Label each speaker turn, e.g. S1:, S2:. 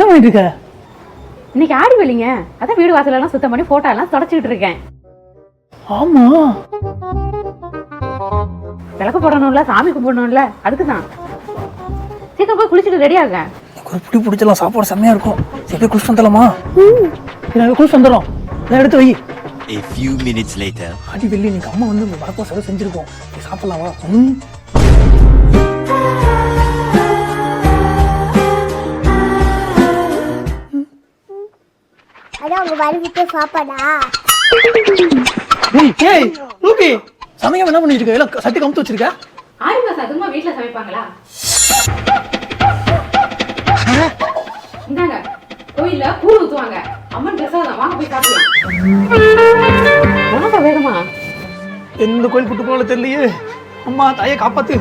S1: என்ன பண்ணிட்டு இருக்க?
S2: இன்னைக்கு ஆடி வெள்ளிங்க, அதான் வீடு வாசல் எல்லாம் சுத்தம் பண்ணி போட்டோ எல்லாம் தொடச்சிட்டு இருக்கேன்.
S1: ஆமா,
S2: விளக்கு போடணும்ல, சாமி கும்பிடணும்ல, அதுக்குதான். சீக்கிரம் போய் குளிச்சுட்டு ரெடி ஆகுங்க.
S1: ஒரு புடி பிடிச்சலாம், சாப்பாடு செம்மையா இருக்கும். சரி போய் குளிச்சு வந்துடலாமா? குளிச்சு வந்துடும். அதை எடுத்து வை.
S3: A few minutes later.
S1: ஆடி வெள்ளி இன்னைக்கு அம்மா வந்து வடப்போ செலவு செஞ்சிருக்கோம். சாப்பிடலாம் வா.
S4: அதான் உங்க வரிவிட்டு சாப்பாடா?
S1: ஏய் லூக்கி, சமையல் என்ன பண்ணிட்டு இருக்க? எல்லாம் சட்டி கமுத்து வச்சிருக்க.
S2: ஆடி மாசம் அதுமா வீட்டுல சமைப்பாங்களா? இந்தாங்க, கோயில்ல கூழ் ஊத்துவாங்க. அம்மன் பிரசாதம், வாங்க போய் சாப்பிடலாம். உனக்கு வேணுமா?
S1: எந்த கோயில் கூட்டு போனாலும் தெரியலையே. அம்மா தாயை காப்பாத்து.